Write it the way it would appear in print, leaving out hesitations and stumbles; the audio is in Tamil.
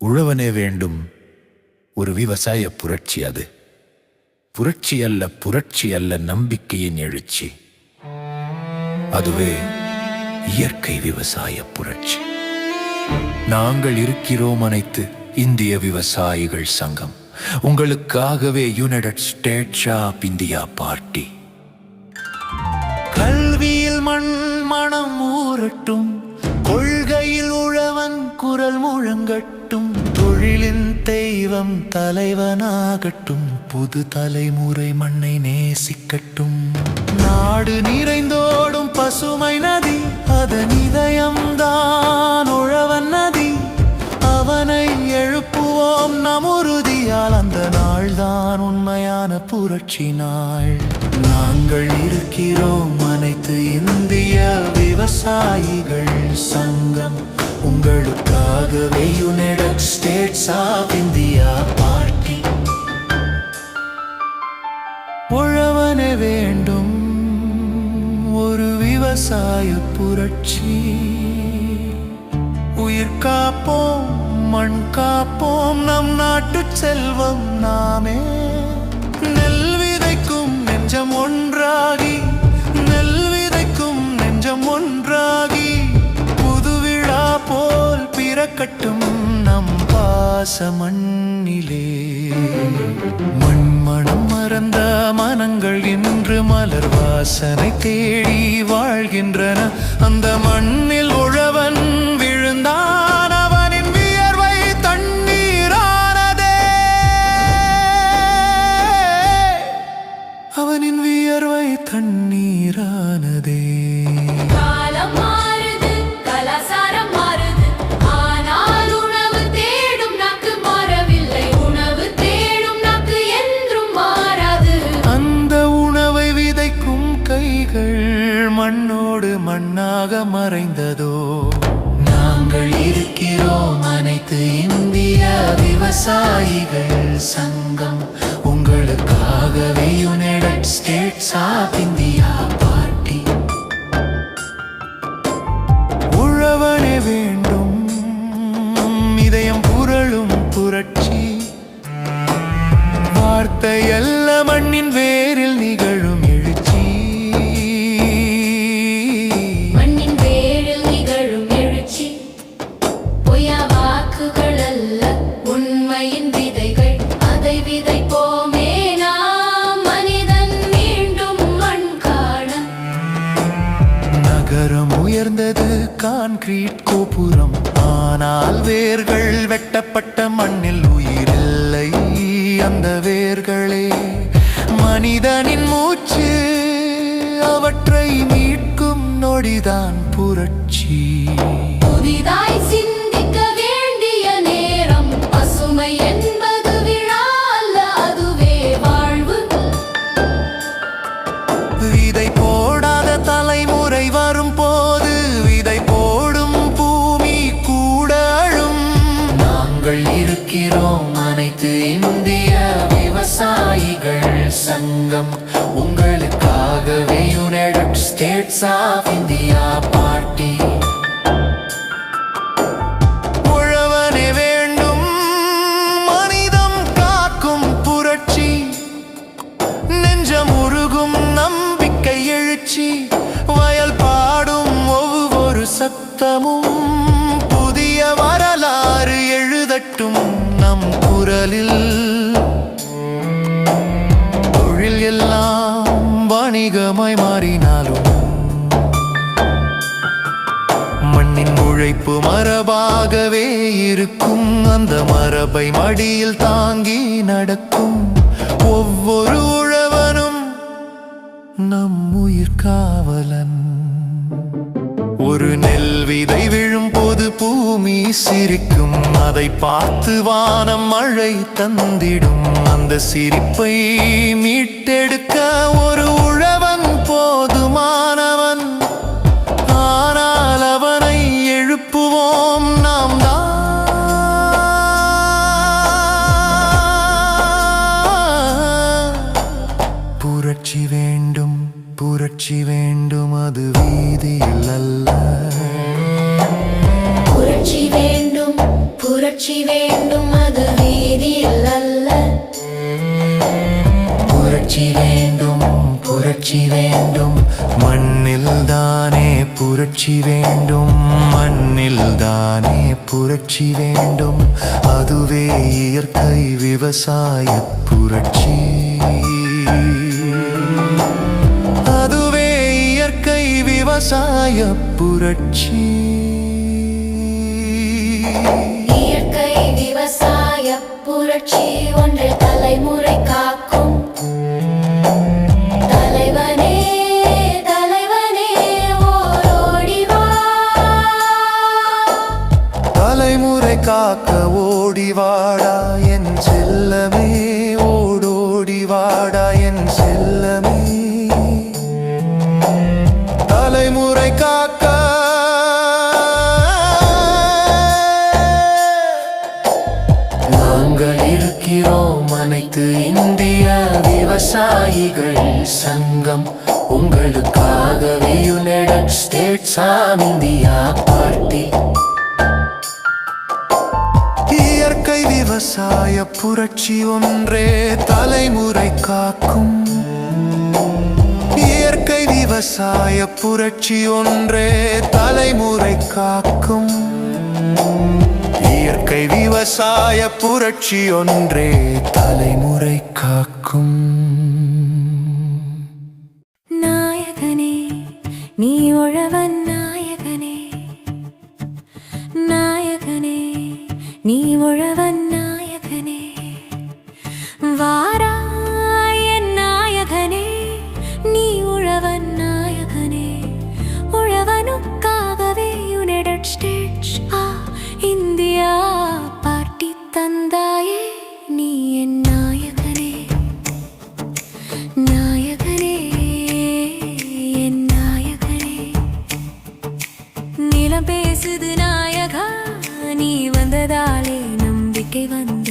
உழவனே வேண்டும் ஒரு விவசாய புரட்சி. அது புரட்சி அல்ல நம்பிக்கையின் எழுச்சி. அதுவே இயற்கை விவசாய புரட்சி. நாங்கள் இருக்கிறோம், அனைத்து இந்திய விவசாயிகள் சங்கம். உங்களுக்காகவே United states of India Party. கல்வியில் மனம் ஊரட்டும், கொள்கையில் உழவன் குரல் முழங்கட்டும், தொழிலின் தெய்வம் தலைவனாகட்டும், புது தலைமுறை மண்ணை நேசிக்கட்டும். நாடு நிறைந்தோடும் பசுமை நதி, அதன் இதயம்தான் உழவன் நதி. அவனை எழுப்புவோம் நம் உறுதியால், அந்த நாள்தான் உண்மையான புரட்சி நாள். நாங்கள் இருக்கிறோம், அனைத்து இந்திய விவசாயிகள் சங்கம். உங்களுக்காகவே United states of India party. உழவனே வேண்டும் ஒரு விவசாய புரட்சி. உயிர் காப்போம், மண் காப்போம், நம் நாட்டு செல்வம் நாமே. நெல் விதைக்கும் நெஞ்சம் ஒன்றாகி, நெல் விதைக்கும் நெஞ்சம் ஒன்றாகி, புது விழா போல் பிறக்கட்டும் நம் பாச மண்ணிலே. மண்மணம் மறந்த மனங்கள் இன்று மலர் வாசனை தேடி வாழ்கின்றன. அந்த மண்ணில் உழவன் விழுந்தான், அவனின் வியர்வை தண்ணீரானதே. அவனின் வியர்வை தண்ணீரானதே. மண்ணோடு மண்ணாக மறைந்ததோ. நாங்கள் இருக்கிறோம், அனைத்து இந்திய விவசாயிகள் சங்கம். உங்களுக்காகவே United states of India party. உழவனே வேண்டும் இதயம் புரளும் புரட்சி. வார்த்தை அல்ல மண்ணின் வேரில் நிகழும் உயர்ந்தது கான்கிரீட் கோபுரம், ஆனால் வேர்கள் வெட்டப்பட்ட மண்ணில் உயிரில்லை. அந்த வேர்களே மனிதனின் மூச்சு, அவற்றை மீட்கும் நொடிதான் புரட்சி. புதிதாய் சிந்திக்க வேண்டிய நேரம், பசுமை என்பது விழா அல்ல, அதுவே வாழ்வு. விதை போடாத தலைமுறை வரும் போது, விதை போடும் பூமி கூட அழும். நாங்கள் இருக்கிறோம், அனைத்து இந்திய விவசாயிகள் சங்கம். உங்களுக்காகவே United states of India party. உழவனே வேண்டும் மனிதம் காக்கும் புரட்சி. நெஞ்சம் உருகும் நம்பிக்கை எழுச்சி. வயல் பாடும் ஒவ்வொரு சத்தமும் புதிய வரலாறு எழுதட்டும் நம் குரலில். தொழில் எல்லாம் வணிகமாய் மாறினாலும், மண்ணின் உழைப்பு மரபாகவே இருக்கும். அந்த மரபை மடியில் தாங்கி நடக்கும் ஒவ்வொரு உழவனும் நம் உயிர் காவலன். ஒரு நெல் விதை விழும் போது பூமி சிரிக்கும், அதை பார்த்து வானம் மழை தந்திடும். அந்த சிரிப்பை மீட்டெடுக்க ஒரு உழவன் போதுமானவன். ஆனால் அவனை எழுப்புவோம் நாம் தான். புரட்சி வேண்டும், புரட்சி வேண்டும், அது வீதியில் அல்ல. புரட்சி வேண்டும், புரட்சி புரட்சி வேண்டும் அது வீதியில் அல்ல. புரட்சி வேண்டும் புரட்சி வேண்டும் மண்ணில் தானே புரட்சி வேண்டும் மண்ணில் தானே புரட்சி வேண்டும் அதுவே இயற்கை விவசாய புரட்சி அதுவே இயற்கை விவசாய புரட்சி இயற்கை விவசாய புரட்சி ஒன்றை தலைமுறை காக்கும். தலைவனே தலைவனே ஓடோடி வா. தலைமுறை காக்க ஓடி வாடா என் செல்லமே ஓடோடி வாடா என் செல்லமே தலைமுறை காக்க நாங்கள் இருக்கிறோம் அனைத்து இந்திய விவசாயிகள் சங்கம் உங்களுக்காகவே United states of India Party இயற்கை விவசாய புரட்சி ஒன்றே தலைமுறை காக்கும் இயற்கை விவசாய புரட்சி ஒன்றே தலைமுறை காக்கும் இயற்கை விவசாய புரட்சி ஒன்றே தலைமுறை காக்கும் நாயகனே நீ உழவன் நாயகனே. நாயகனே நீ உழவன் நாயகனே. வாராய் என் நாயகனே நீ உழவன் நாயகனே. உழவனுக்காகவே யுனைடெட் ஸ்டேட்ஸ் இந்தியா பார்ட்டி தந்தாயே நீ என் நாயகனே. நாயகனே என் நாயகனே. நிலம் பேசுது நாயகா நீ வந்ததாலே நம்பிக்கை வந்து